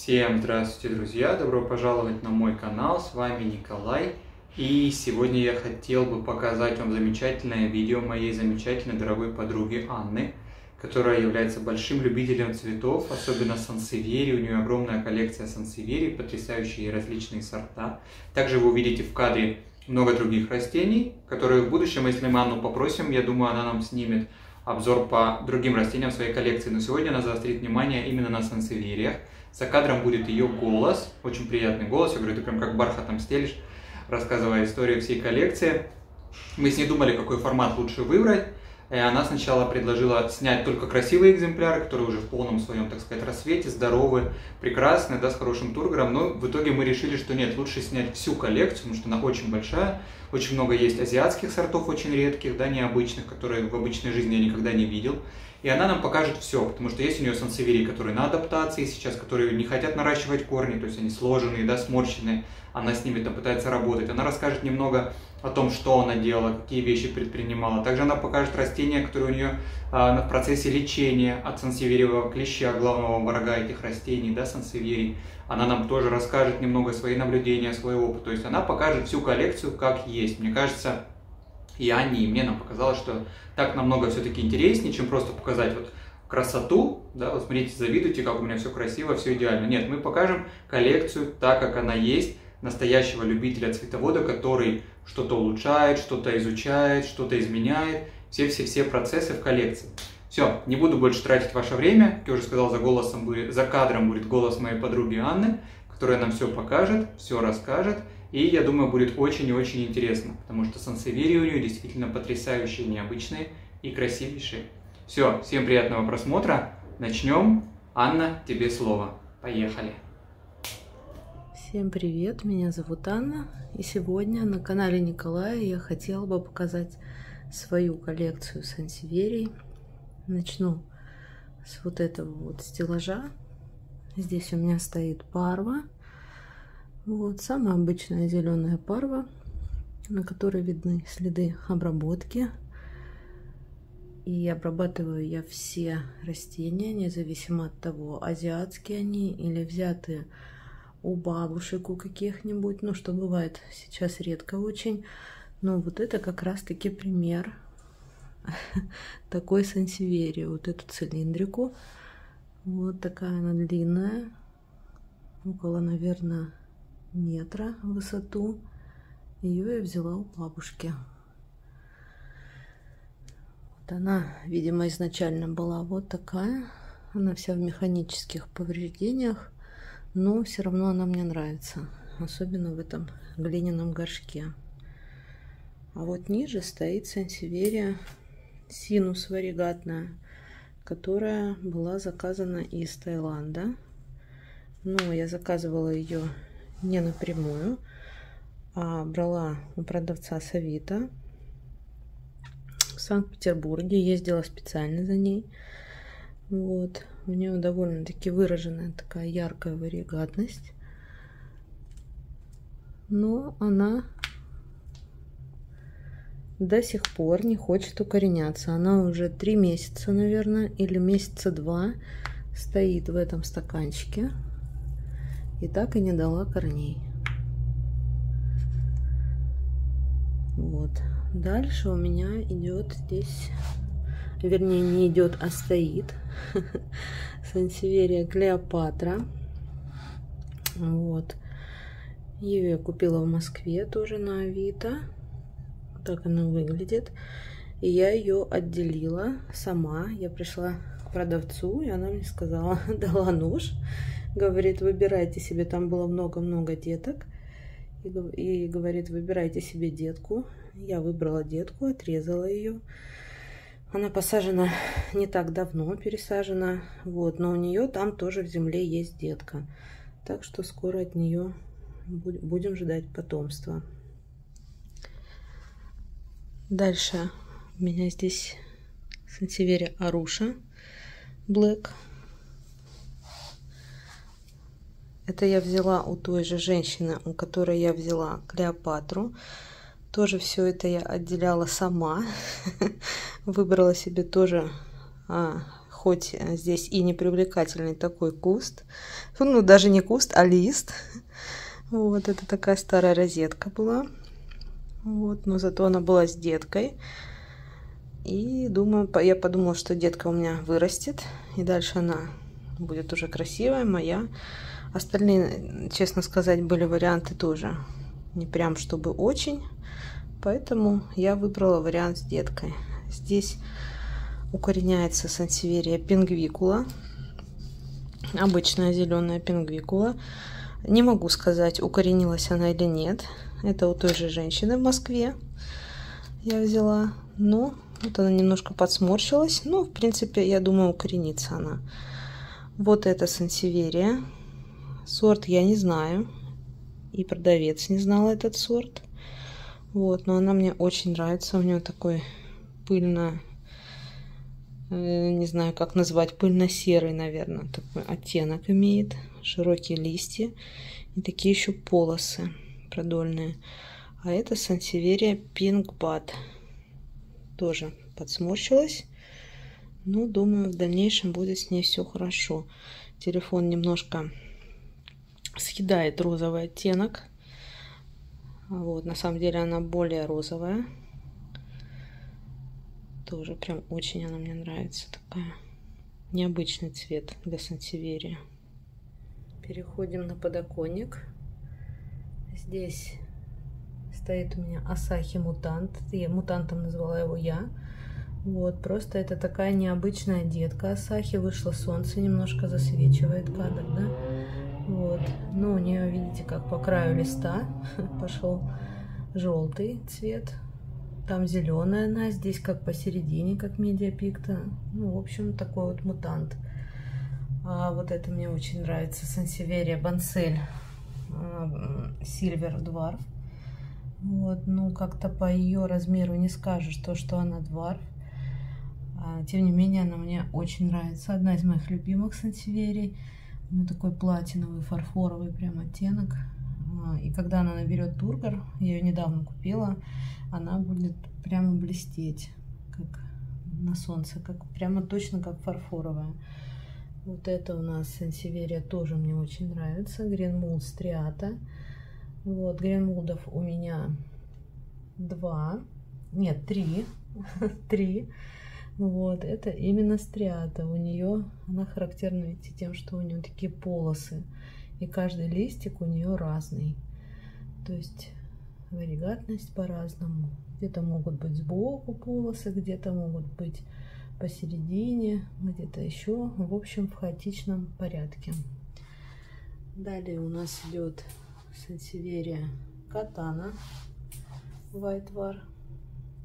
Всем здравствуйте, друзья! Добро пожаловать на мой канал, с вами Николай. И сегодня я хотел бы показать вам замечательное видео моей замечательной дорогой подруги Анны, которая является большим любителем цветов, особенно сансевьери. У нее огромная коллекция сансевьери, потрясающие различные сорта. Также вы увидите в кадре много других растений, которые в будущем, если мы Анну попросим, я думаю, она нам снимет обзор по другим растениям в своей коллекции. Но сегодня она заострит внимание именно на сансевьериях. За кадром будет ее голос, очень приятный голос. Я говорю, ты прям как бархатом стелишь, рассказывая историю всей коллекции. Мы с ней думали, какой формат лучше выбрать. И она сначала предложила снять только красивые экземпляры, которые уже в полном своем, так сказать, рассвете, здоровы, прекрасные, да, с хорошим тургором. Но в итоге мы решили, что нет, лучше снять всю коллекцию, потому что она очень большая. Очень много есть азиатских сортов, очень редких, да, необычных, которые в обычной жизни я никогда не видел. И она нам покажет все, потому что есть у нее сансевьери, которые на адаптации сейчас, которые не хотят наращивать корни, то есть они сложенные, да, сморщенные. Она с ними там пытается работать. Она расскажет немного о том, что она делала, какие вещи предпринимала. Также она покажет растения, которые у нее в процессе лечения от сансевьериевого клеща, главного врага этих растений, да, сансевьерий. Она нам тоже расскажет немного свои наблюдения, свой опыт. То есть она покажет всю коллекцию как есть. Мне кажется, и Анне, и мне нам показалось, что так намного все-таки интереснее, чем просто показать вот красоту, да, вот смотрите, завидуйте, как у меня все красиво, все идеально. Нет, мы покажем коллекцию так, как она есть, настоящего любителя цветовода, который что-то улучшает, что-то изучает, что-то изменяет, все процессы в коллекции. Все, не буду больше тратить ваше время, как я уже сказал, за кадром будет голос моей подруги Анны, которая нам все покажет, все расскажет. И я думаю, будет очень и очень интересно, потому что сансевьери у нее действительно потрясающие, необычные и красивейшие. Все, всем приятного просмотра. Начнем. Анна, тебе слово. Поехали. Всем привет, меня зовут Анна. И сегодня на канале Николая я хотела бы показать свою коллекцию сансевьерий. Начну с вот этого вот стеллажа. Здесь у меня стоит парва. Вот самая обычная зеленая парва, на которой видны следы обработки. И обрабатываю я все растения, независимо от того, азиатские они или взятые у бабушек у каких-нибудь. Ну, что бывает сейчас редко очень. Но вот это как раз-таки пример такой сансевьерии. Вот эту цилиндрику. Вот такая она длинная. Около, наверное, метра в высоту. Ее я взяла у бабушки. Вот она, видимо, изначально была вот такая. Она вся в механических повреждениях, но все равно она мне нравится, особенно в этом глиняном горшке. А вот ниже стоит сансевьерия синус варигатная, которая была заказана из Таиланда. Но я заказывала ее не напрямую, а брала у продавца с Авито в Санкт-Петербурге, ездила специально за ней. Вот, у нее довольно-таки выраженная такая яркая варигатность, но она до сих пор не хочет укореняться. Она уже 3 месяца, наверное, или месяца 2 стоит в этом стаканчике и так и не дала корней. Вот. Дальше у меня идет здесь, вернее, не идет, а стоит сансевьерия Клеопатра. Вот. Ее я купила в Москве тоже на Авито. Так она выглядит. И я ее отделила сама. Я пришла к продавцу, и она мне сказала, дала нож. Говорит, выбирайте себе, там было много-много деток. И говорит, выбирайте себе детку. Я выбрала детку, отрезала ее. Она посажена не так давно, пересажена. Вот, но у нее там тоже в земле есть детка. Так что скоро от нее будем ждать потомства. Дальше у меня здесь сансевьерия Аруша Black. Это я взяла у той же женщины, у которой я взяла Клеопатру. Тоже все это я отделяла сама. Выбрала себе тоже хоть здесь и не привлекательный такой куст, ну даже не куст, а лист. Вот, это такая старая розетка была. Вот, но зато она была с деткой. И думаю, я подумала, что детка у меня вырастет, и дальше она будет уже красивая, моя. Остальные, честно сказать, были варианты тоже не прям чтобы очень. Поэтому я выбрала вариант с деткой. Здесь укореняется сансеверия пингвикула. Обычная зеленая пингвикула. Не могу сказать, укоренилась она или нет. Это у той же женщины в Москве я взяла. Но вот она немножко подсморщилась. Ну, в принципе, я думаю, укоренится она. Вот это сансеверия. Сорт я не знаю. И продавец не знал этот сорт. Вот, но она мне очень нравится. У нее такой пыльно... Не знаю, как назвать. Пыльно-серый, наверное. Такой оттенок имеет. Широкие листья. И такие еще полосы продольные. А это сансеверия пингбад. Тоже подсморщилась. Но думаю, в дальнейшем будет с ней все хорошо. Телефон немножко съедает розовый оттенок. Вот, на самом деле она более розовая. Тоже прям очень она мне нравится. Такая необычный цвет для сансеверии. Переходим на подоконник. Здесь стоит у меня Асахи Мутант. Мутантом назвала его я. Вот, просто это такая необычная детка Асахи. Вышло солнце, немножко засвечивает кадр, да? Вот, ну у нее, видите, как по краю листа пошел желтый цвет. Там зеленая она, здесь как посередине, как медиапикта. Ну, в общем, такой вот мутант. А вот это мне очень нравится. Сансеверия Бансель Silver Dwarf. Вот, ну, как-то по ее размеру не скажешь то, что она Dwarf. Тем не менее, она мне очень нравится. Одна из моих любимых сансеверий. У нее такой платиновый, фарфоровый прям оттенок. И когда она наберет тургор, я ее недавно купила, она будет прямо блестеть, как на солнце, как прямо точно как фарфоровая. Вот это у нас сансеверия тоже мне очень нравится. Green Striata. Вот, гринмулдов у меня 3. 3. Вот, это именно стриата. У нее, она характерна, видите, тем, что у нее такие полосы. И каждый листик у нее разный. То есть варигатность по-разному. Где-то могут быть сбоку полосы, где-то могут быть посередине, где-то еще. В общем, в хаотичном порядке. Далее у нас идет сансеверия Катана White War.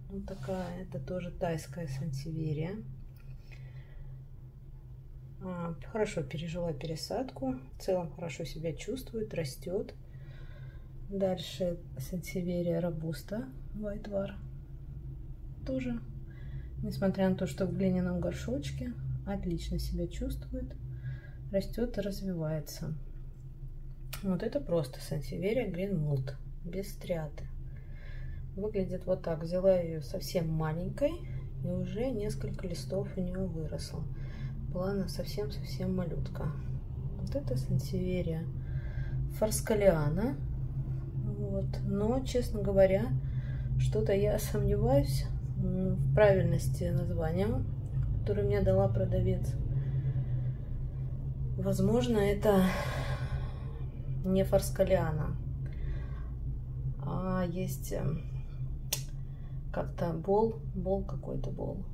Вот такая, это тоже тайская сансеверия. Хорошо пережила пересадку, в целом хорошо себя чувствует, растет. Дальше сансеверия Робуста White War. Тоже, несмотря на то, что в глиняном горшочке, отлично себя чувствует, растет и развивается. Вот это просто сансеверия Green Mold, без стриаты. Выглядит вот так. Взяла ее совсем маленькой, и уже несколько листов у нее выросло. Была она совсем-совсем малютка. Вот это сансеверия Фарскалиана. Вот. Но, честно говоря, что-то я сомневаюсь в правильности названия, которое мне дала продавец. Возможно, это не Фарскалиана, а есть как-то бол какой-то бол.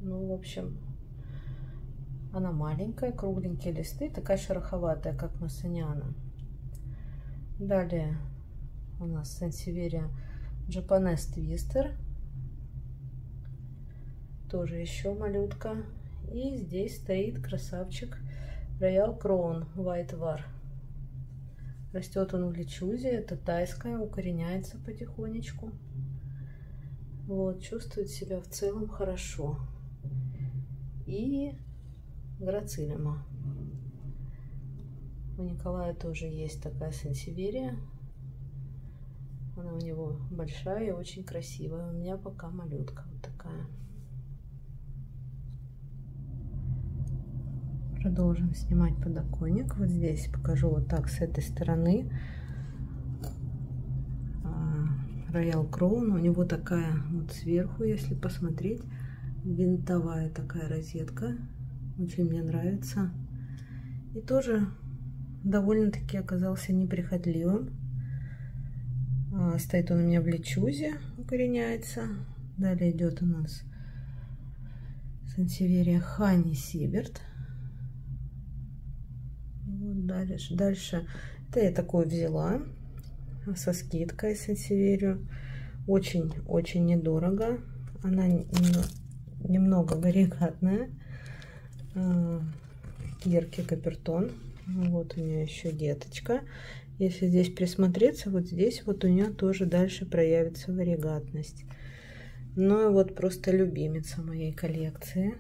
Ну, в общем, она маленькая, кругленькие листы, такая шероховатая, как массаниана. Далее у нас сансеверия Japanese Twister. Тоже еще малютка. И здесь стоит красавчик Royal Crown White War. Растет он в личузе, это тайская, укореняется потихонечку. Вот, чувствует себя в целом хорошо. И грацилима. У Николая тоже есть такая сансеверия. Она у него большая и очень красивая. У меня пока малютка вот такая. Продолжим снимать подоконник. Вот здесь покажу вот так с этой стороны. Royal Crown. У него такая вот сверху, если посмотреть, винтовая такая розетка. Очень мне нравится. И тоже довольно-таки оказался неприхотливым. Стоит он у меня в лечузе, укореняется. Далее идет у нас сансеверия Хани Сиберт. Вот дальше. Это я такое взяла со скидкой сансеверию. Очень недорого. Она немного варигатная. Кирки Капертон. Вот у нее еще деточка. Если здесь присмотреться, вот здесь вот у нее тоже дальше проявится варигатность. Ну и вот просто любимица моей коллекции.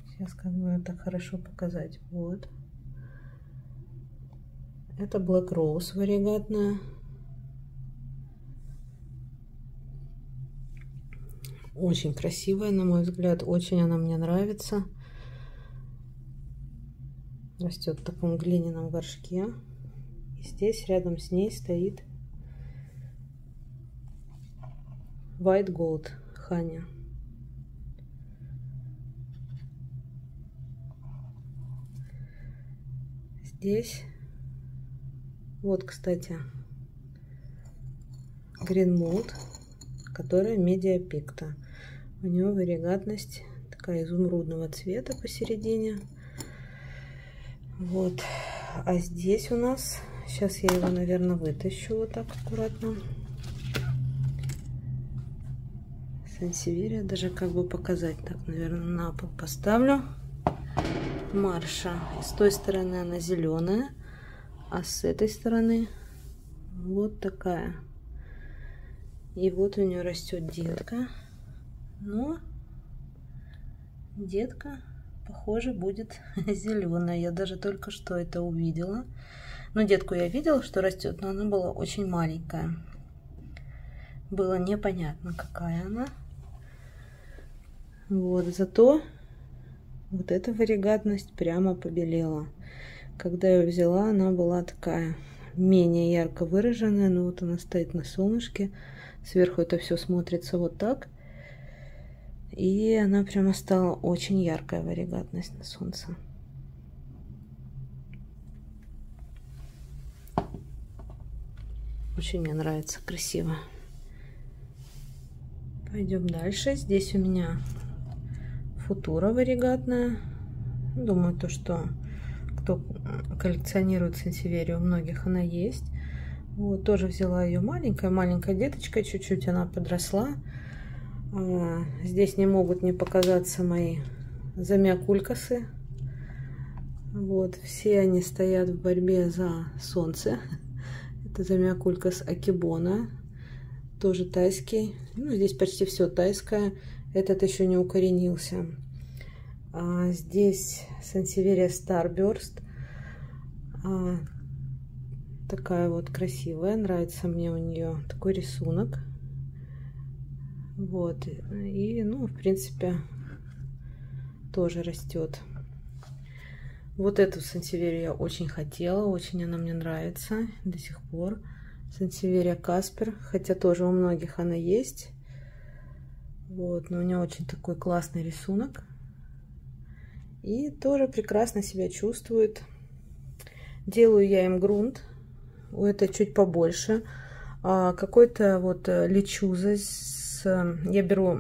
Сейчас как бы это хорошо показать. Вот. Это Black Rose варигатная. Очень красивая, на мой взгляд. Очень она мне нравится. Растет в таком глиняном горшке. И здесь рядом с ней стоит White Gold Ханя. Здесь вот, кстати, Green Mold, которая Media Picta. У него варигатность такая изумрудного цвета посередине. Вот. А здесь у нас, сейчас я его, наверное, вытащу вот так аккуратно. Сансеверия, даже как бы показать. Так, наверное, на пол поставлю. Марша. С той стороны она зеленая, а с этой стороны вот такая. И вот у нее растет детка. Но детка, похоже, будет зеленая. Я даже только что это увидела. Но детку я видела, что растет, но она была очень маленькая. Было непонятно, какая она. Вот, зато вот эта варигатность прямо побелела. Когда я ее взяла, она была такая менее ярко выраженная. Но вот она стоит на солнышке. Сверху это все смотрится вот так. И она прямо стала очень яркая варигатность на солнце. Очень мне нравится, красиво. Пойдем дальше. Здесь у меня футура варигатная. Думаю, то, что кто коллекционирует сансеверию, у многих она есть. Вот, тоже взяла ее маленькая деточка, чуть-чуть она подросла. Здесь не могут не показаться мои замиокулькасы. Вот, все они стоят в борьбе за солнце. Это замиокулькас акибона, тоже тайский. Ну, здесь почти все тайское. Этот еще не укоренился. Здесь сансеверия Starburst. Такая вот красивая. Нравится мне у нее такой рисунок. Вот. И, ну, в принципе, тоже растет. Вот эту сансеверию я очень хотела. Очень она мне нравится до сих пор. Сансеверия Каспер. Хотя тоже у многих она есть. Вот. Но у нее очень такой классный рисунок. И тоже прекрасно себя чувствует. Делаю я им грунт. У этой чуть побольше. Какой-то вот лечуза. Я беру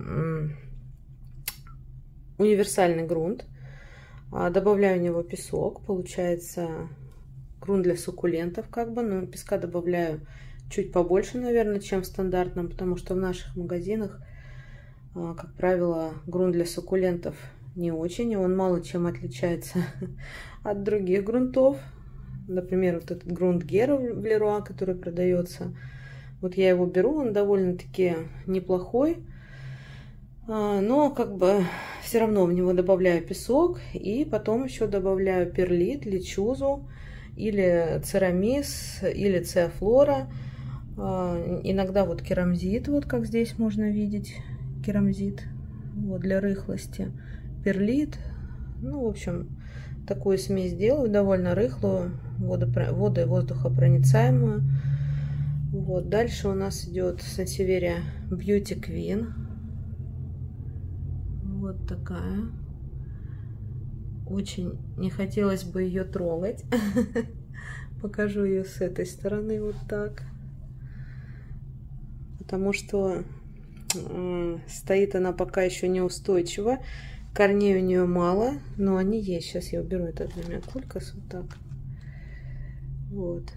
универсальный грунт. Добавляю в него песок. Получается грунт для суккулентов как бы. Но песка добавляю чуть побольше, наверное, чем в стандартном. Потому что в наших магазинах, как правило, грунт для суккулентов не очень. И он мало чем отличается от других грунтов. Например, вот этот грунт Гера в Леруа, который продается. Вот я его беру, он довольно-таки неплохой. Но как бы все равно в него добавляю песок. И потом еще добавляю перлит, лечузу, или церамис, или циафлора. Иногда вот керамзит, вот как здесь можно видеть. Керамзит, вот для рыхлости. Перлит. Ну, в общем, такую смесь делаю, довольно рыхлую, воздухопроницаемую. Вот, дальше у нас идет Sansevieria Beauty Queen. Вот такая. Очень не хотелось бы ее трогать. Покажу ее с этой стороны вот так. Потому что стоит она пока еще неустойчиво. Корней у нее мало, но они есть. Сейчас я уберу этот Zamioculcas вот так. Вот.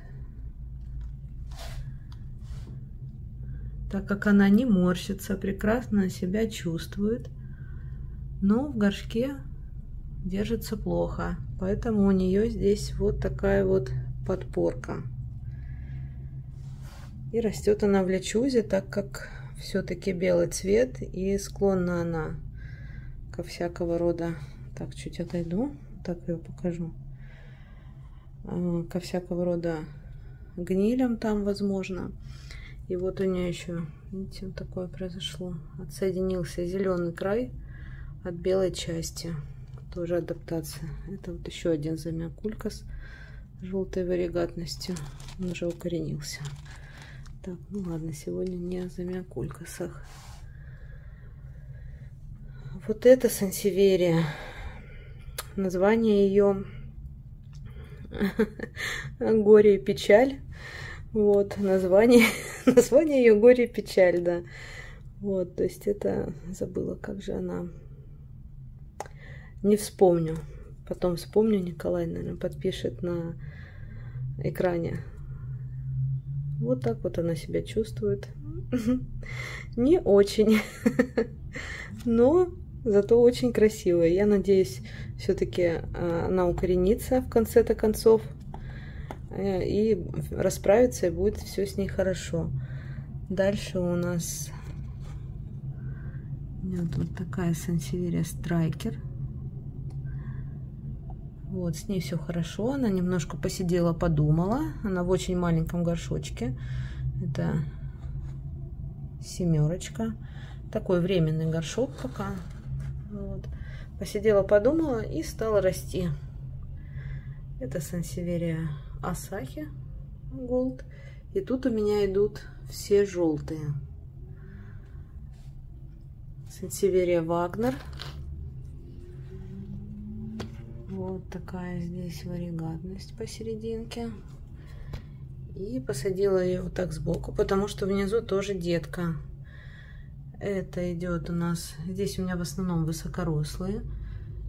Так как она не морщится, прекрасно себя чувствует, но в горшке держится плохо. Поэтому у нее здесь вот такая вот подпорка. И растет она в лечузе, так как все-таки белый цвет, и склонна она ко всякого рода. Так, чуть отойду, так ее покажу. Ко всякого рода гнилям там, возможно. И вот у нее еще, видите, вот такое произошло. Отсоединился зеленый край от белой части. Тоже адаптация. Это вот еще один Zamioculcas желтой варигатностью. Он уже укоренился. Так, ну ладно, сегодня не о Zamioculcas'ах. Вот это Sansevieria. Название ее Горе и печаль. Вот, название ее Горе и печаль, да. Вот, то есть это, забыла, как же она. Не вспомню. Потом вспомню, Николай, наверное, подпишет на экране. Вот так вот она себя чувствует. Не очень. Но зато очень красивая. Я надеюсь, все-таки она укоренится в конце-то концов. И расправится, и будет все с ней хорошо. Дальше у нас вот такая Sansevieria Striker. Вот, с ней все хорошо. Она немножко посидела, подумала. Она в очень маленьком горшочке. Это 7. Такой временный горшок пока. Вот. Посидела, подумала и стала расти. Это Sansevieria Asahi Gold. И тут у меня идут все желтые. Sansevieria Wagner. Вот такая здесь варигатность посерединке. И посадила ее вот так сбоку, потому что внизу тоже детка. Это идет у нас, здесь у меня в основном высокорослые.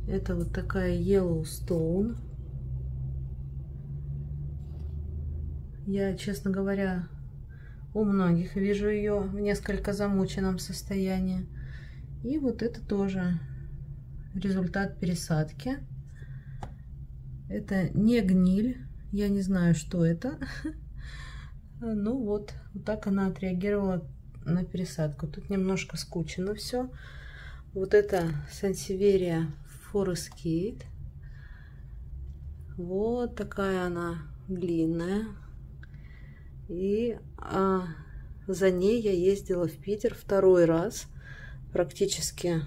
Это вот такая Yellowstone. Я, честно говоря, у многих вижу ее в несколько замученном состоянии. И вот это тоже результат пересадки. Это не гниль. Я не знаю, что это. Ну вот так она отреагировала на пересадку. Тут немножко скучно все. Вот это Sansevieria Forest. Вот такая она длинная. И за ней я ездила в Питер 2-й раз. Практически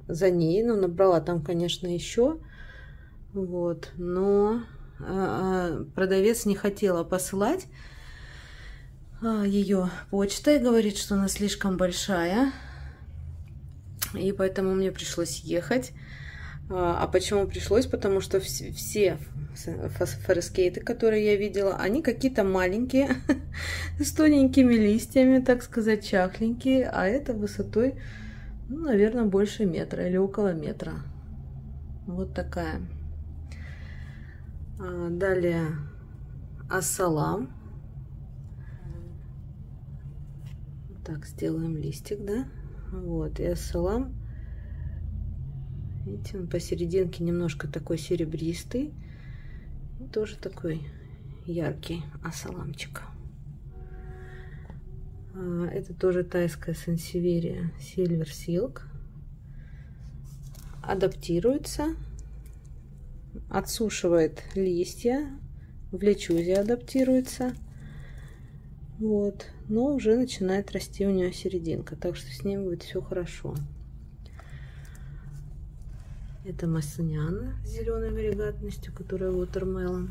за ней. Ну, набрала там, конечно, еще. Вот. Но продавец не хотела посылать ее почтой. Говорит, что она слишком большая. И поэтому мне пришлось ехать. А почему пришлось? Потому что все форескейты, которые я видела, они какие-то маленькие, с тоненькими листьями, так сказать, чахленькие. А это высотой, ну, наверное, больше метра или около метра. Вот такая. Далее Ассалам. Так, сделаем листик, да? Вот, и Ассалам. Видите, он посерединке немножко такой серебристый. И тоже такой яркий Ассаламчик. Это тоже тайская Sansevieria Silver Silk. Адаптируется. Отсушивает листья. В лечузе адаптируется. Вот. Но уже начинает расти у нее серединка. Так что с ним будет все хорошо. Это массаниана с зеленой варигатностью, которая Watermelon.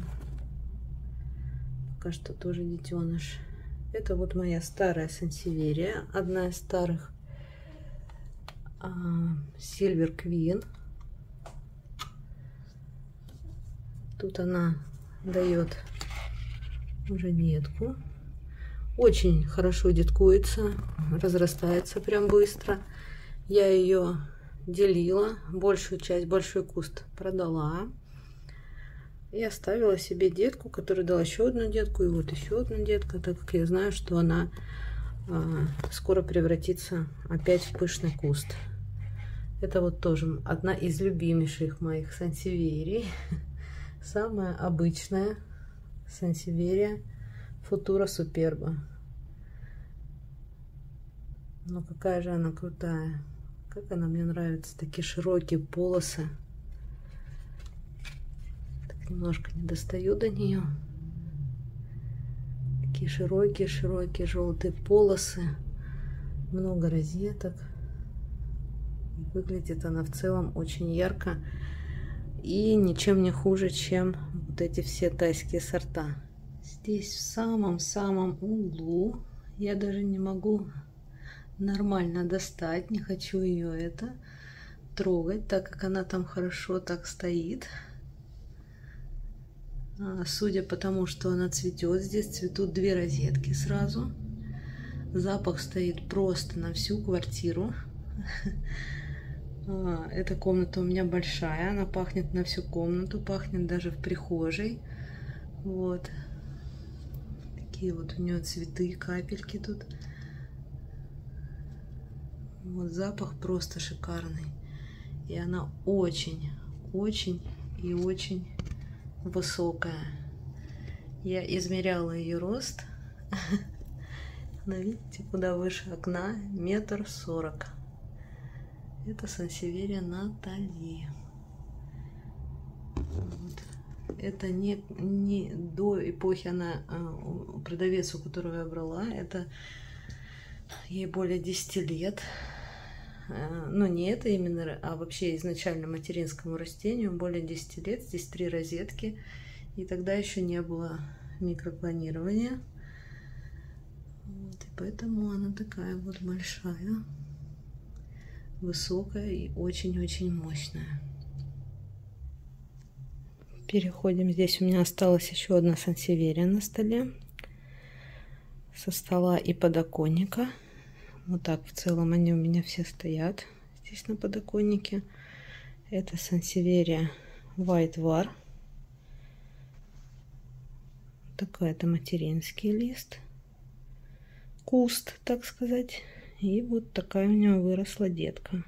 Пока что тоже детеныш. Это вот моя старая сансеверия, одна из старых. Silver Queen. Тут она дает уже детку. Очень хорошо деткуется, разрастается прям быстро. Я ее делила, большую часть, большой куст продала. И оставила себе детку, которая дала еще одну детку, и вот еще одну детку, так как я знаю, что она скоро превратится опять в пышный куст. Это вот тоже одна из любимейших моих сансеверий. Самая обычная сансеверия Futura Superba. Но какая же она крутая. Как она мне нравится. Такие широкие полосы. Так немножко не достаю до нее. Такие широкие желтые полосы. Много розеток. Выглядит она в целом очень ярко. И ничем не хуже, чем вот эти все тайские сорта. Здесь в самом-самом углу. Я даже не могу нормально достать. Не хочу ее трогать, так как она там хорошо так стоит. Судя по тому, что она цветет, здесь цветут две розетки сразу. Запах стоит просто на всю квартиру. Эта комната у меня большая, она пахнет на всю комнату, пахнет даже в прихожей. Вот. Такие вот у нее цветы, капельки тут. Вот запах просто шикарный. И она очень высокая. Я измеряла ее рост. Но видите, куда выше окна, 1,40 м. Это сансеверия Натали. Вот. Это не до эпохи, она продавец, у которого я брала, это ей более 10 лет. Ну, не это именно, а вообще изначально материнскому растению более 10 лет. Здесь 3 розетки. И тогда еще не было микроклонирования. Вот, и поэтому она такая вот большая, высокая и очень-очень мощная. Переходим. Здесь у меня осталась еще одна сансеверия на столе. Со стола и подоконника. Вот так в целом они у меня все стоят здесь на подоконнике. Это сансеверия White War. Такой это материнский лист. Куст, так сказать. И вот такая у него выросла детка.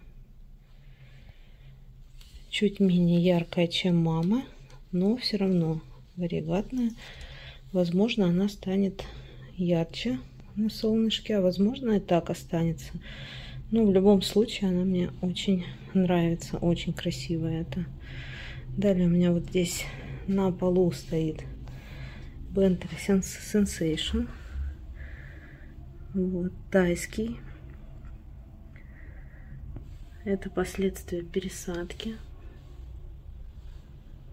Чуть менее яркая, чем мама, но все равно варигатная. Возможно, она станет ярче на солнышке, а возможно и так останется. Но в любом случае она мне очень нравится, очень красивая это. Далее у меня вот здесь на полу стоит Bentley Sensation. Вот, тайский. Это последствия пересадки.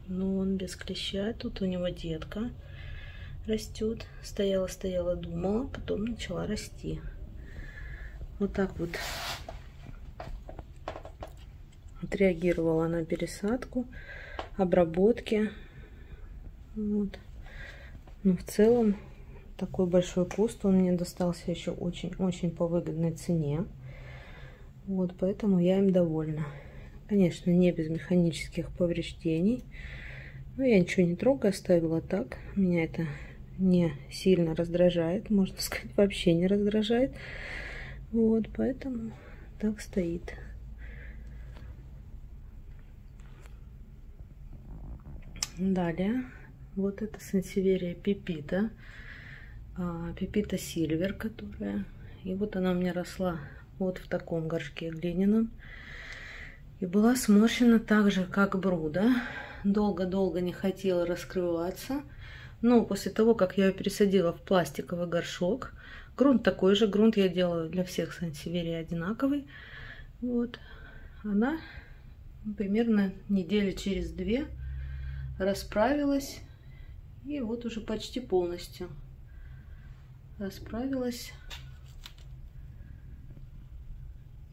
Но он без клеща. Тут у него детка растет. Стояла, думала, потом начала расти. Вот так вот отреагировала на пересадку, обработки. Вот. Но в целом такой большой куст, он мне достался еще очень по выгодной цене. Вот, поэтому я им довольна. Конечно, не без механических повреждений. Но я ничего не трогаю, оставила так. Меня это не сильно раздражает, можно сказать, вообще не раздражает. Вот, поэтому так стоит. Далее, вот это сансеверия Пепита. Пепита Сильвер, которая... И вот она у меня росла вот в таком горшке глиняном. И была сморщена так же, как Бруда. Долго-долго не хотела раскрываться. Но после того, как я ее пересадила в пластиковый горшок, грунт такой же, грунт я делаю для всех сансеверий одинаковый. Вот, она Примерно недели через 2 расправилась. И вот уже почти полностью расправилась.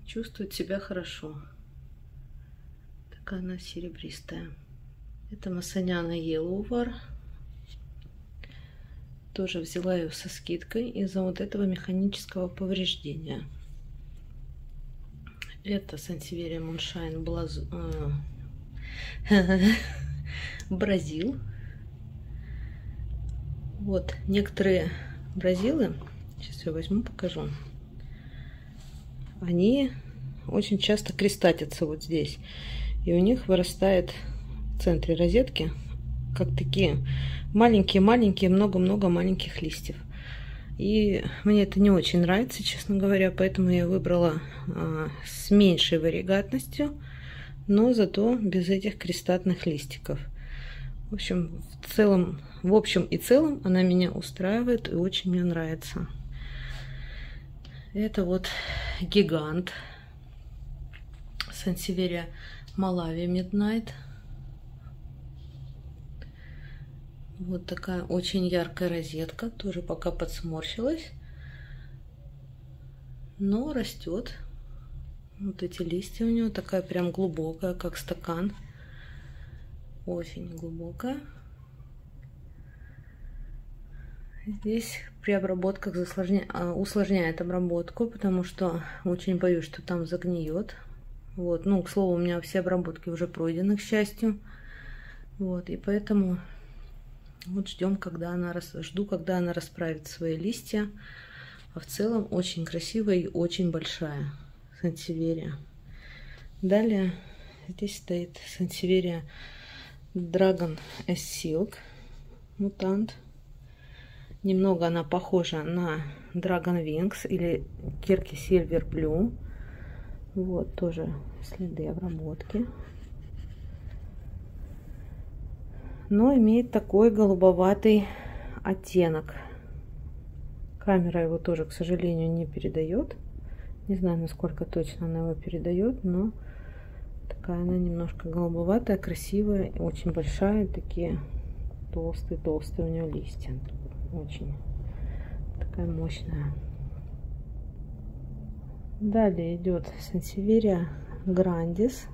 Чувствует себя хорошо. Такая она серебристая. Это Масаняна Yellow War. Тоже взяла ее со скидкой из-за вот этого механического повреждения. Это Sansevieria Moonshine Бразил. Вот некоторые бразилы, сейчас я возьму, покажу. Они очень часто крестатятся вот здесь. И у них вырастает в центре розетки, как такие маленькие-маленькие, много-много маленьких листьев. И мне это не очень нравится, честно говоря, поэтому я выбрала с меньшей варигатностью, но зато без этих крестатных листиков. В общем, в общем и целом она меня устраивает и очень мне нравится. Это вот гигант Sansevieria Malawi Midnight. Вот такая очень яркая розетка, тоже пока подсморщилась, но растет. Вот эти листья у него такая прям глубокая, как стакан, очень глубокая. Здесь при обработках усложняет обработку, потому что очень боюсь, что там загниет. Вот, ну, к слову, у меня все обработки уже пройдены, к счастью. Вот, и поэтому вот жду, когда она расправит свои листья. А в целом очень красивая и очень большая Sansevieria. Далее здесь стоит Sansevieria Dragon as Silk Mutant. Немного она похожа на Dragon Wings или Kirky Silver Blue. Вот тоже следы обработки. Но имеет такой голубоватый оттенок. Камера его тоже, к сожалению, не передает. Не знаю, насколько точно она его передает, но такая она немножко голубоватая, красивая, очень большая. Такие толстые у нее листья. Очень такая мощная. Далее идет Sansevieria Grandis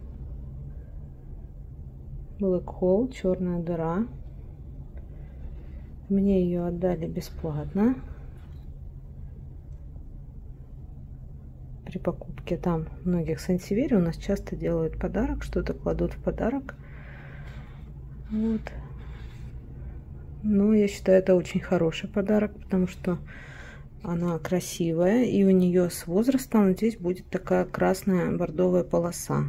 Black Hole, черная дыра. Мне ее отдали бесплатно при покупке там многих Sansevieria. У нас часто делают подарок, что-то кладут в подарок. Вот. Но я считаю, это очень хороший подарок, потому что она красивая, и у нее с возрастом здесь будет такая красная бордовая полоса,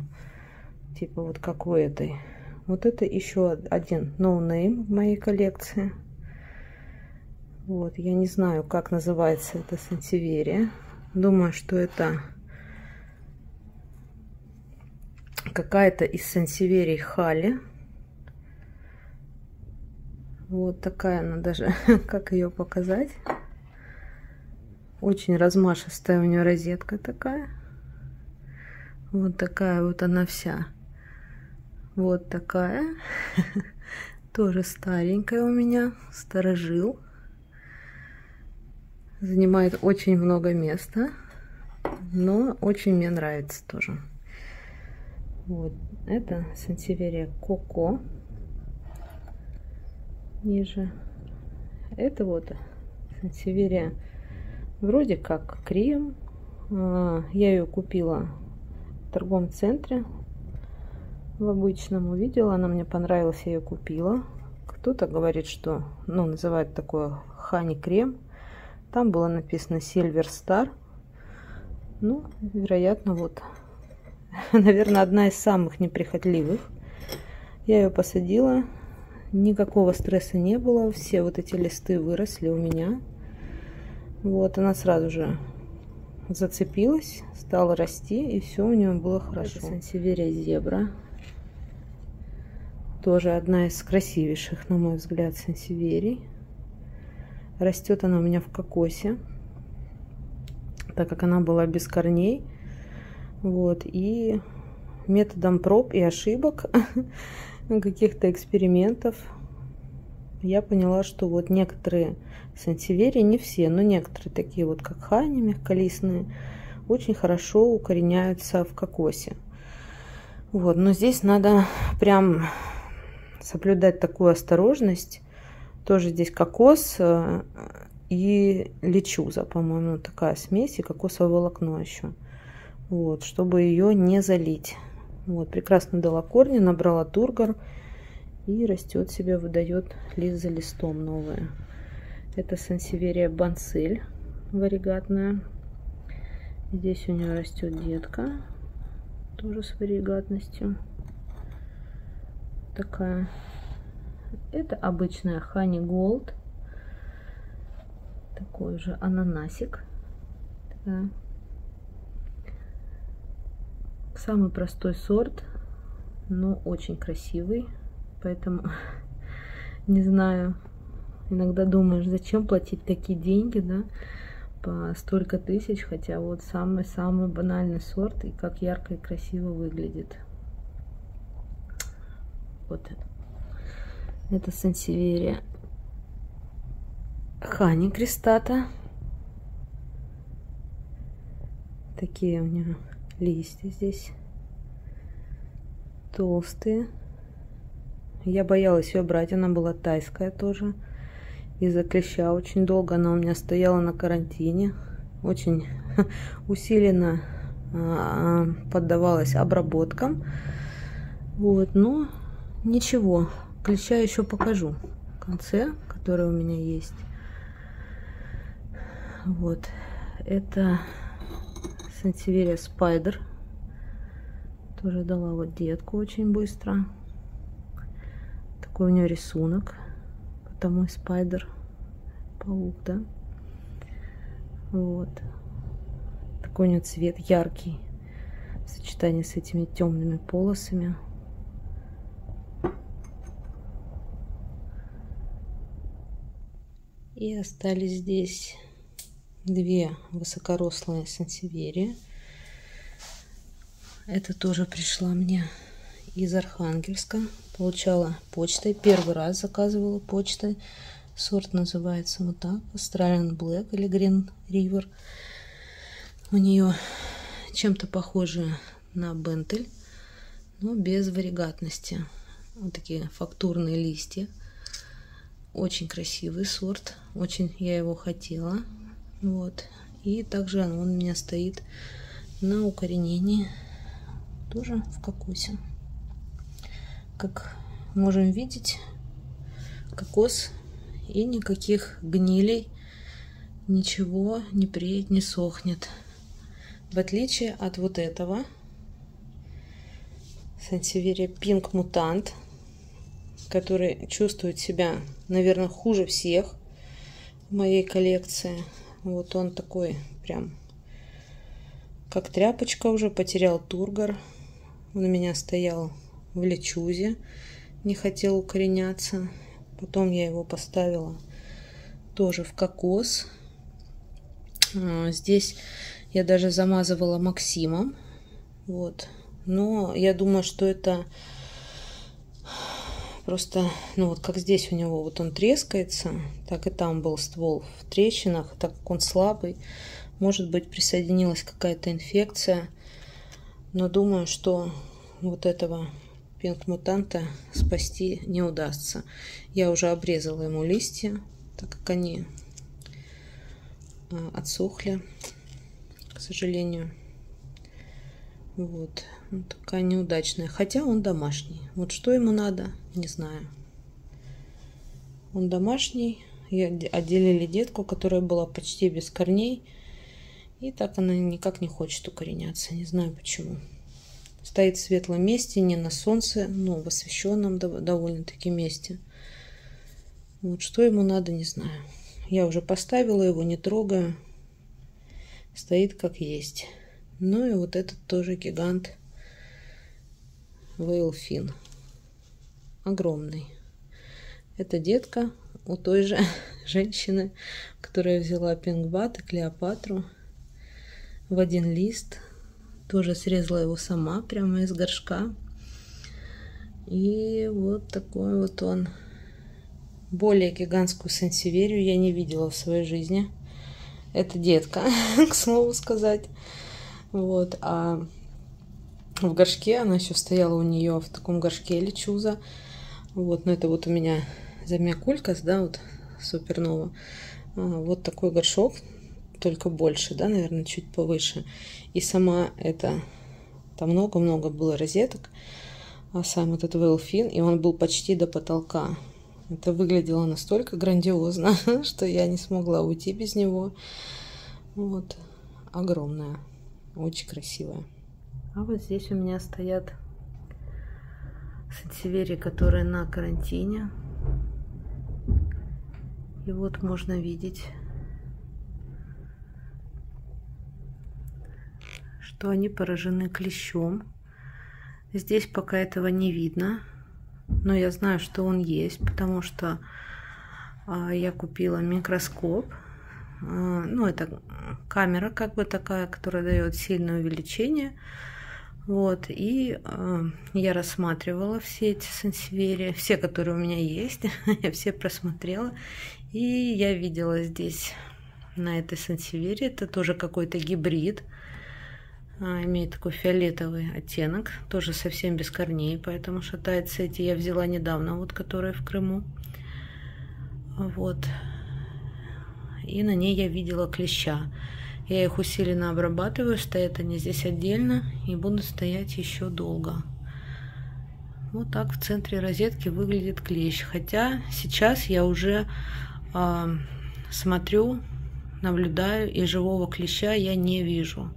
типа вот как у этой. Вот это еще один No Name в моей коллекции. Вот, я не знаю, как называется эта Sansevieria. Думаю, что это какая-то из Sansevieria Хали. Вот такая она даже, как ее показать. Очень размашистая у нее розетка такая. Вот такая вот она вся. Вот такая. Тоже старенькая у меня. Старожил. Занимает очень много места. Но очень мне нравится тоже. Вот. Это Sansevieria Coco. Ниже. Это вот Sansevieria вроде как крем. Я ее купила в торговом центре. В обычном увидела, она мне понравилась, я ее купила. Кто-то говорит, что, ну, называют такое хани крем. Там было написано Silver Star. Ну, вероятно, вот, наверное, одна из самых неприхотливых. Я ее посадила, никакого стресса не было, все вот эти листы выросли у меня. Вот, она сразу же зацепилась, стала расти, и все у нее было хорошо. Это Sansevieria Zebra. Тоже одна из красивейших, на мой взгляд, Sansevieria. Растет она у меня в кокосе, так как она была без корней. Вот, и методом проб и ошибок, каких-то экспериментов, я поняла, что вот некоторые сансеверии, не все, но некоторые такие вот, как хани мягколистные, очень хорошо укореняются в кокосе. Вот, но здесь надо прям соблюдать такую осторожность. Тоже здесь кокос и лечуза, по-моему, такая смесь, и кокосовое волокно еще. Вот, чтобы ее не залить. Вот, прекрасно дала корни, набрала тургор и растет себе, выдает лист за листом новые. Это сансеверия бансель варигатная. Здесь у нее растет детка, тоже с варигатностью. Такая. Это обычная Honey Gold. Такой же ананасик. Такая. Самый простой сорт, но очень красивый. Поэтому не знаю. Иногда думаешь, зачем платить такие деньги, да, по столько тысяч, хотя вот самый-самый банальный сорт, и как ярко и красиво выглядит. Вот это сансеверия Honey Cristata. Такие у нее листья здесь толстые. Я боялась ее брать, она была тайская тоже. Из-за клеща очень долго она у меня стояла на карантине. Очень усиленно поддавалась обработкам. Вот, но ничего. Клеща еще покажу в конце, который у меня есть. Вот. Это сансеверия Spider. Тоже дала вот детку очень быстро. Такой у нее рисунок. Потому и спайдер, паук, да. Вот. Такой у нее цвет яркий в сочетании с этими темными полосами. И остались здесь две высокорослые сансеверии. Это тоже пришла мне из Архангельска. Получала почтой. Первый раз заказывала почтой. Сорт называется вот так. Australian Black или Green River. У нее чем-то похоже на бентель, но без варигатности. Вот такие фактурные листья. Очень красивый сорт. Очень я его хотела. Вот. И также он у меня стоит на укоренении. Тоже в кокосе. Как можем видеть, кокос и никаких гнилей, ничего не преет, не сохнет. В отличие от вот этого сансеверия Pink Mutant, который чувствует себя, наверное, хуже всех в моей коллекции. Вот он такой прям как тряпочка, уже потерял тургор. Он у меня стоял в лечузе, не хотел укореняться. Потом я его поставила тоже в кокос. Здесь я даже замазывала Максимом. Вот. Но я думаю, что это просто, ну вот как здесь у него, вот он трескается, так и там был ствол в трещинах, так как он слабый. Может быть, присоединилась какая-то инфекция. Но думаю, что вот этого Pink Мутанта спасти не удастся. Я уже обрезала ему листья, так как они отсохли, к сожалению. Вот. Такая неудачная. Хотя он домашний. Вот что ему надо, не знаю. Он домашний. И отделили детку, которая была почти без корней. И так она никак не хочет укореняться. Не знаю почему. Стоит в светлом месте, не на солнце, но в освещенном довольно-таки месте. Вот что ему надо, не знаю. Я уже поставила его, не трогаю. Стоит как есть. Ну и вот этот тоже гигант Вейлфин. Огромный. Это детка у той же женщины, которая взяла Пингбат и Клеопатру в один лист. Тоже срезала его сама, прямо из горшка. И вот такой вот он. Более гигантскую сансеверию я не видела в своей жизни. Это детка, к слову сказать. Вот, а в горшке она еще стояла у нее в таком горшке лечуза. Вот, но это вот у меня замиакулькас, да, вот супернова. Вот такой горшок, только больше, да, наверное, чуть повыше. И сама это, там много-много было розеток. А сам этот Велфин, и он был почти до потолка. Это выглядело настолько грандиозно, что я не смогла уйти без него. Вот, огромная, очень красивая. А вот здесь у меня стоят сансеверии, которые на карантине. И вот можно видеть, что они поражены клещом. Здесь пока этого не видно, но я знаю, что он есть, потому что я купила микроскоп. Ну, это камера как бы такая, которая дает сильное увеличение. Вот, и я рассматривала все эти сансеверии, все, которые у меня есть, я все просмотрела. И я видела здесь, на этой сансеверии, это тоже какой-то гибрид. Имеет такой фиолетовый оттенок, тоже совсем без корней, поэтому шатается. Эти я взяла недавно, вот которые в Крыму. Вот. И на ней я видела клеща. Я их усиленно обрабатываю, стоят они здесь отдельно и будут стоять еще долго. Вот так в центре розетки выглядит клещ. Хотя сейчас я уже смотрю, наблюдаю, и живого клеща я не вижу.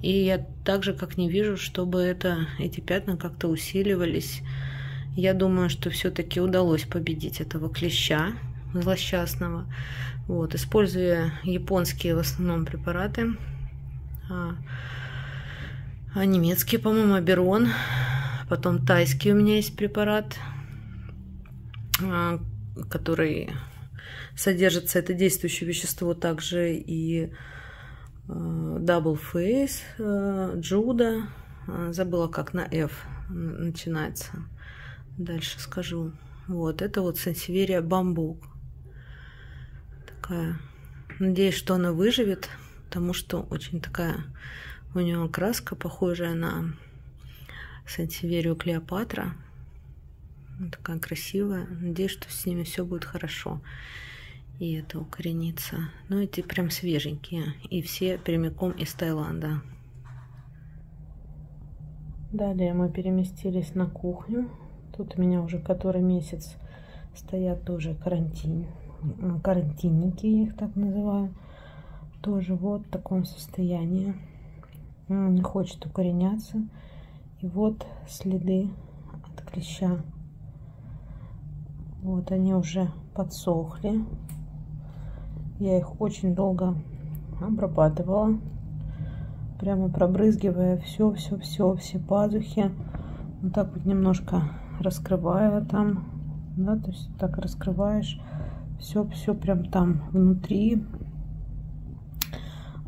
И я так же, как не вижу, чтобы эти пятна как-то усиливались. Я думаю, что все-таки удалось победить этого клеща злосчастного. Вот, используя японские в основном препараты. Немецкий, по-моему, Аберон. Потом тайский у меня есть препарат, который содержится, это действующее вещество, также и Double Face, Джуда, забыла, как на F начинается, дальше скажу. Вот, это вот сансеверия бамбук. Такая, надеюсь, что она выживет, потому что очень такая у нее окраска, похожая на сансеверию Клеопатра. Такая красивая. Надеюсь, что с ними все будет хорошо. И это укоренится. Ну, эти прям свеженькие. И все прямиком из Таиланда. Далее мы переместились на кухню. Тут у меня уже который месяц стоят тоже карантинники, я их так называю. Тоже вот в таком состоянии. Не хочет укореняться. И вот следы от клеща. Вот они уже подсохли. Я их очень долго обрабатывала, прямо пробрызгивая все пазухи. Вот так вот немножко раскрываю там, да, то есть так раскрываешь все прям там внутри,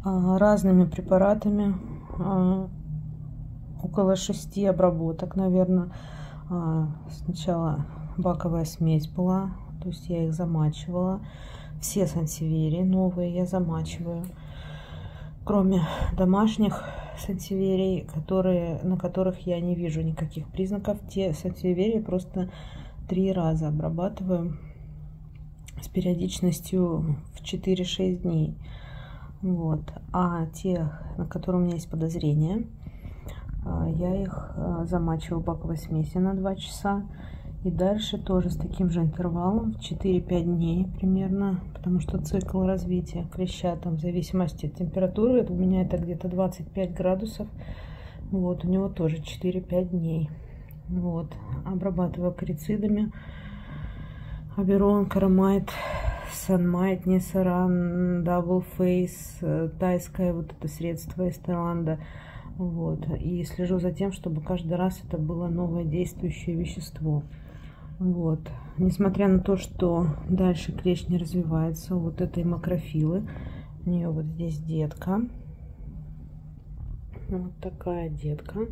разными препаратами, около 6 обработок, наверное. Сначала баковая смесь была, то есть я их замачивала. Все сансеверии новые я замачиваю, кроме домашних сансеверий, на которых я не вижу никаких признаков. Те сансеверии просто 3 раза обрабатываю с периодичностью в 4-6 дней. Вот. А те, на которые у меня есть подозрения, я их замачиваю в баковой смеси на 2 часа. И дальше тоже с таким же интервалом, 4-5 дней примерно, потому что цикл развития клеща там в зависимости от температуры, у меня это где-то 25 градусов, вот, у него тоже 4-5 дней. Вот, обрабатываю корицидами, Аберон, Карамайт, Санмайт, Несаран, Double Face, тайское вот это средство из Таиланда. Вот, и слежу за тем, чтобы каждый раз это было новое действующее вещество. Вот, несмотря на то, что дальше клещ не развивается, вот этой макрофилы, у нее вот здесь детка, Вот такая детка.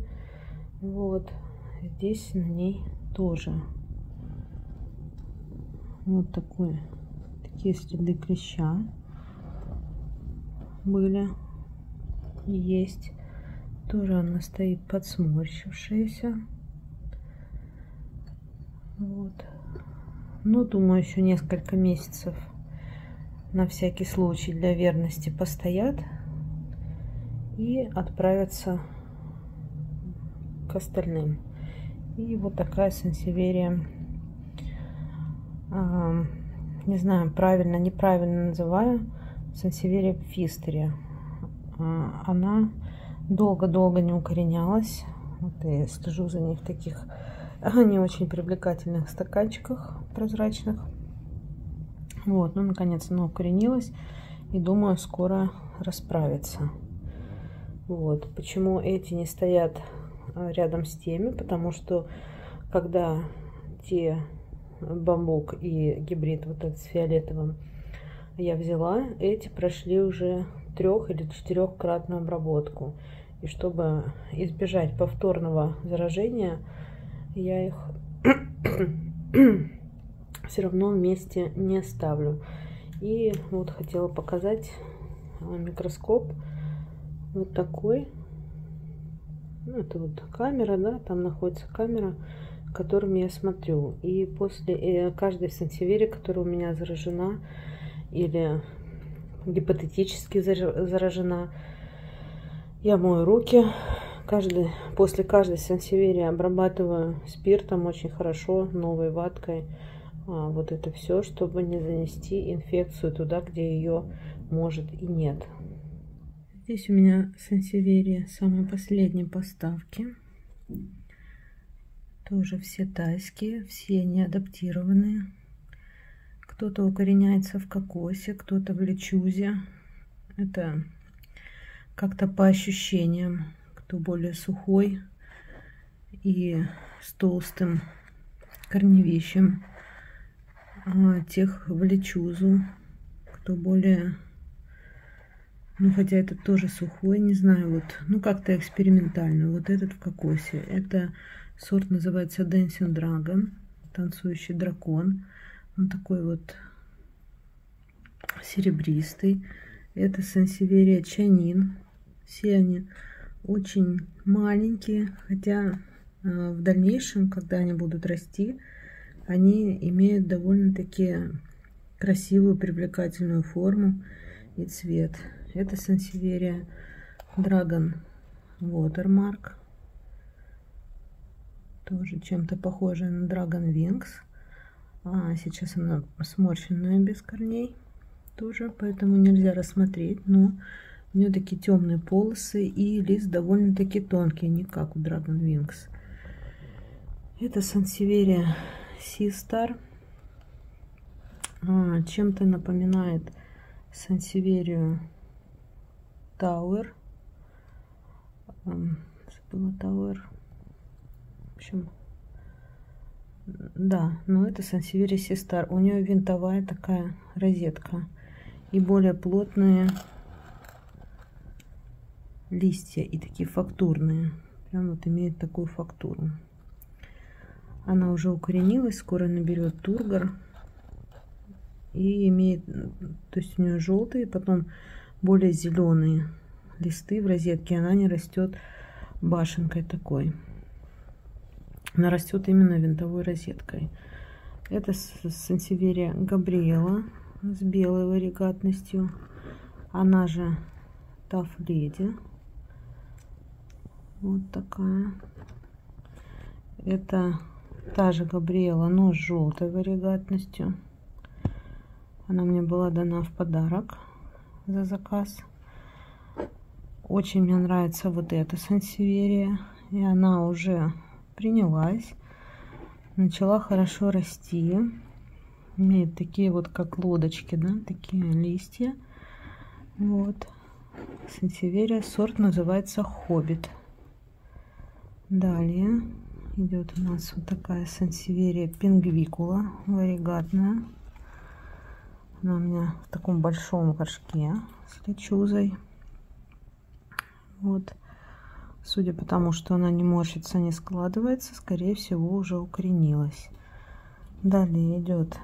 Вот здесь на ней тоже вот такие следы клеща были. Есть. Тоже она стоит подсморщившаяся. Вот. Ну, думаю, еще несколько месяцев на всякий случай для верности постоят и отправятся к остальным. И вот такая сансеверия, не знаю, правильно, неправильно называю, сансеверия пфистерия. Она долго-долго не укоренялась. Вот я слежу за ней в таких не очень привлекательных стаканчиках прозрачных. Вот, ну, наконец она укоренилась и, думаю, скоро расправится. Вот, почему эти не стоят рядом с теми? Потому что, когда те бамбук и гибрид вот этот с фиолетовым я взяла, эти прошли уже 3- или 4-кратную обработку. И чтобы избежать повторного заражения, я их все равно вместе не ставлю. И вот хотела показать микроскоп вот такой. Ну, это вот камера, да, там находится камера, которыми я смотрю. И после каждой сансеверии, которая у меня заражена или гипотетически заражена, я мою руки. После каждой сансеверии обрабатываю спиртом очень хорошо, новой ваткой. Вот это все, чтобы не занести инфекцию туда, где ее может и нет. Здесь у меня сансеверия самой последней поставки. Тоже все тайские, все не адаптированные. Кто-то укореняется в кокосе, кто-то в лечузе. Это как-то по ощущениям. Кто более сухой и с толстым корневищем, тех в лечузу. Кто более, ну, хотя это тоже сухой, не знаю, вот, ну, как-то экспериментально. Вот этот в кокосе. Это сорт называется Dancing Dragon, танцующий дракон. Он такой вот серебристый. Это сансеверия Чанин. Все они очень маленькие, хотя в дальнейшем, когда они будут расти, они имеют довольно-таки красивую, привлекательную форму и цвет. Это сансеверия Dragon Watermark. Тоже чем-то похожая на Dragon Wings. Сейчас она сморщенная, без корней тоже, поэтому нельзя рассмотреть, но у нее такие темные полосы и лист довольно-таки тонкий, не как у Dragon Wings. Это сансеверия Seastar. Чем-то напоминает сансеверию Tower. Забыла Tower. В общем, да, но это сансеверия Seastar. У нее винтовая такая розетка и более плотные листья и такие фактурные. Прям вот имеет такую фактуру. Она уже укоренилась, скоро наберет тургор. И имеет, то есть у нее желтые, потом более зеленые листы в розетке. Она не растет башенкой такой. Она растет именно винтовой розеткой. Это сансеверия Габриэла с белой варигатностью. Она же Tough Lady. Вот такая. Это та же Габриэла, но с желтой варигатностью. Она мне была дана в подарок за заказ. Очень мне нравится вот эта сансеверия. И она уже принялась. Начала хорошо расти. Имеет такие вот как лодочки, да, такие листья. Вот. Сансеверия, сорт называется Хоббит. Далее идет у нас вот такая сансеверия Пингвикула, варигатная. Она у меня в таком большом горшке с лечузой. Вот. Судя по тому, что она не морщится, не складывается, скорее всего, уже укоренилась. Далее идет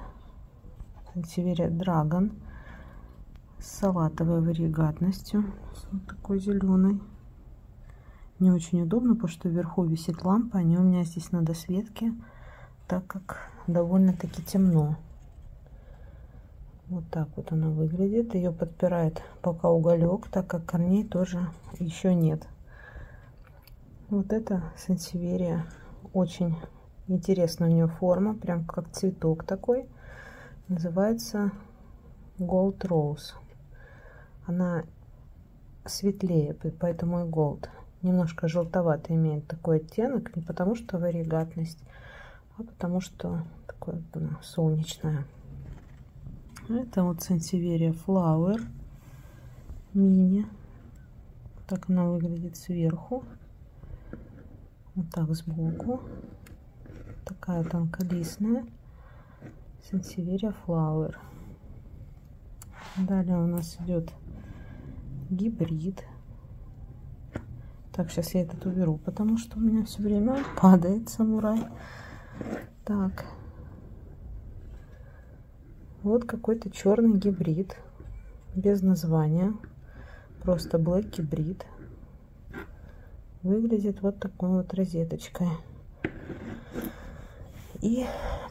сансеверия Драгон с салатовой варигатностью, вот такой зеленой. Не очень удобно, потому что вверху висит лампа, а не у меня здесь на досветке, так как довольно-таки темно. Вот так вот она выглядит. Ее подпирает пока уголек, так как корней тоже еще нет. Вот эта сансеверия, очень интересная у нее форма, прям как цветок такой. Называется Gold Rose. Она светлее, поэтому и Gold. Немножко желтоватый имеет такой оттенок, не потому что варигатность, а потому что такое солнечное. Это вот сансеверия Flower мини. Так она выглядит сверху. Вот так сбоку. Такая тонколистная сансеверия Flower. Далее у нас идет гибрид. Так, сейчас я этот уберу, потому что у меня все время падает самурай. Так. Вот какой-то черный гибрид. Без названия. Просто Black гибрид. Выглядит вот такой вот розеточкой. И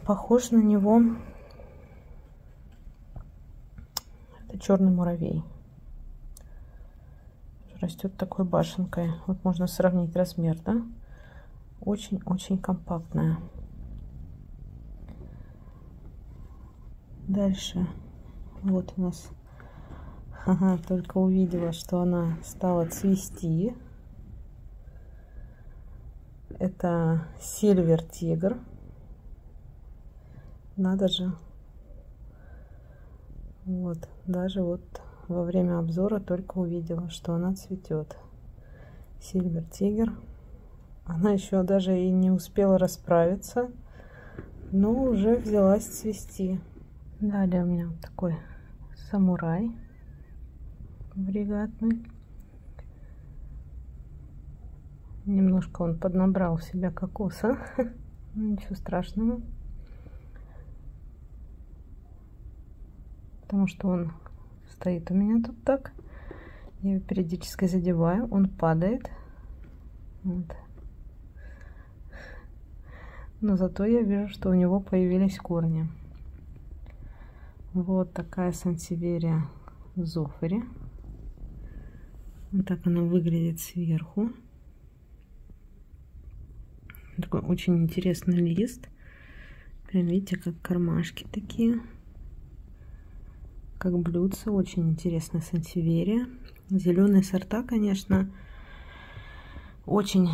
похож на него. Это черный муравей. Растет такой башенкой. Вот можно сравнить размер, да? Очень-очень компактная. Дальше. Вот у нас. Ага, только увидела, что она стала цвести. Это Silver Tiger. Надо же. Вот. Даже вот во время обзора только увидела, что она цветет. Silver Tiger. Она еще даже и не успела расправиться, но уже взялась цвести. Далее у меня вот такой самурай варигатный. Немножко он поднабрал в себя кокоса. Ничего страшного. Потому что он стоит у меня тут так. Я его периодически задеваю. Он падает. Вот. Но зато я вижу, что у него появились корни. Вот такая сансеверия Зофари. Вот так она выглядит сверху. Такой очень интересный лист. Прям видите, как кармашки такие. Как блюдце. Очень интересная сансеверия. Зеленые сорта, конечно, очень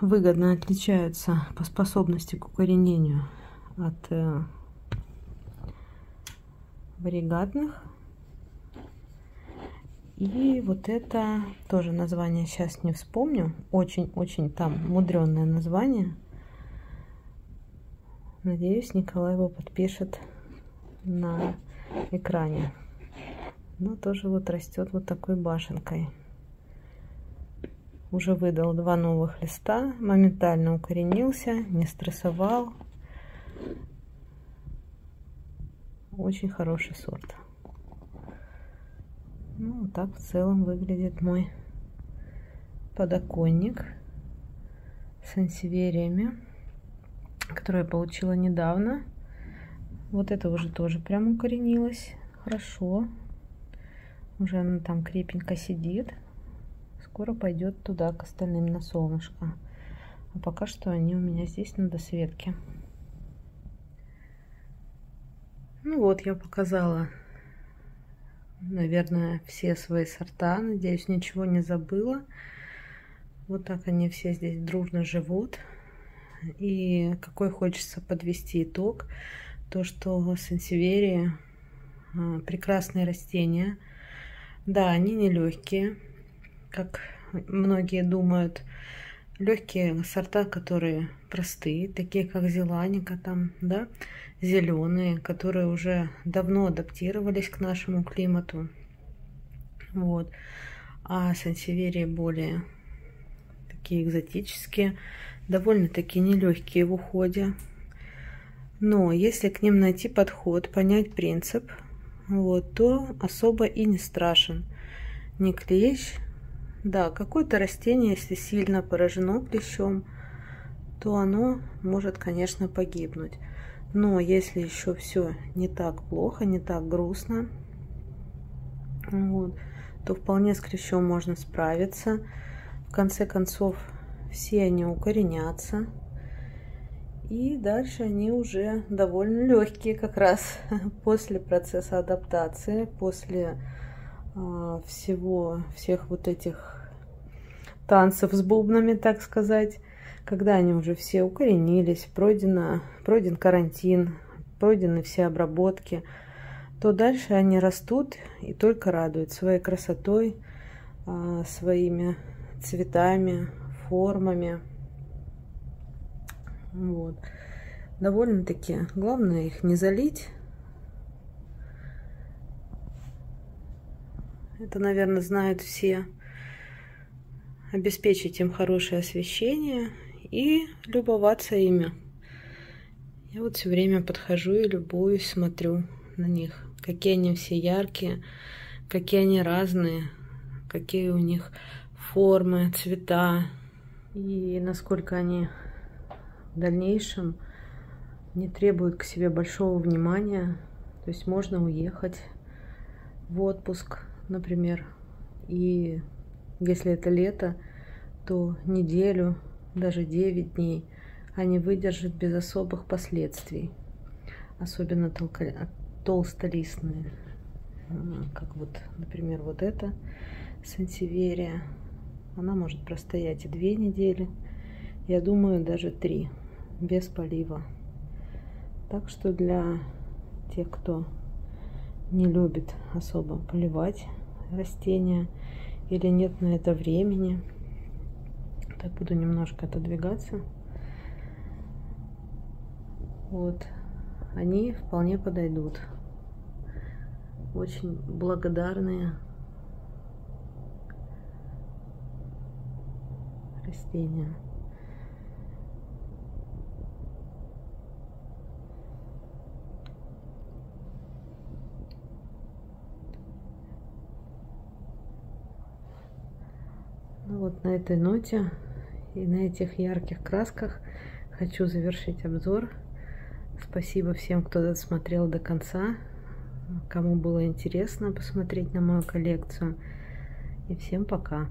выгодно отличаются по способности к укоренению от варигатных. И вот это тоже название сейчас не вспомню. Очень-очень там мудреное название. Надеюсь, Николай его подпишет на экране. Но тоже вот растет вот такой башенкой. Уже выдал 2 новых листа. Моментально укоренился, не стрессовал. Очень хороший сорт. Ну, вот так в целом выглядит мой подоконник с сансевериями, который я получила недавно. Вот это уже тоже прям укоренилось хорошо. Уже она там крепенько сидит. Скоро пойдет туда к остальным на солнышко. А пока что они у меня здесь на досветке. Ну вот, я показала, наверное, все свои сорта. Надеюсь, ничего не забыла. Вот так они все здесь дружно живут. И какой хочется подвести итог. То, что сансеверии прекрасные растения. Да, они не легкие, как многие думают. Легкие сорта, которые простые, такие как зеланика, там, да, зеленые, которые уже давно адаптировались к нашему климату. Вот. А сансеверии более такие экзотические, довольно-таки нелегкие в уходе. Но если к ним найти подход, понять принцип, вот, то особо и не страшен. Не клещ. Да, какое-то растение, если сильно поражено клещом, то оно может, конечно, погибнуть. Но если еще все не так плохо, не так грустно, вот, то вполне с клещом можно справиться. В конце концов, все они укоренятся. И дальше они уже довольно легкие как раз после процесса адаптации, после всех вот этих танцев с бубнами, так сказать, когда они уже все укоренились, пройден карантин, пройдены все обработки, то дальше они растут и только радуют своей красотой, своими цветами, формами. Вот. Довольно-таки главное их не залить. Это, наверное, знают все. Обеспечить им хорошее освещение и любоваться ими. Я вот все время подхожу и любуюсь, смотрю на них. Какие они все яркие, какие они разные, какие у них формы, цвета. И насколько они в дальнейшем не требуют к себе большого внимания. То есть можно уехать в отпуск, например, и если это лето, то неделю, даже 9 дней они выдержат без особых последствий. Особенно толстолистные, как вот, например, вот эта сансеверия. Она может простоять и 2 недели, я думаю, даже 3, без полива. Так что для тех, кто не любит особо поливать растения или нет на это времени, так буду немножко отодвигаться. Вот, они вполне подойдут. Очень благодарные растения. Ну вот на этой ноте и на этих ярких красках хочу завершить обзор. Спасибо всем, кто досмотрел до конца, кому было интересно посмотреть на мою коллекцию. И всем пока!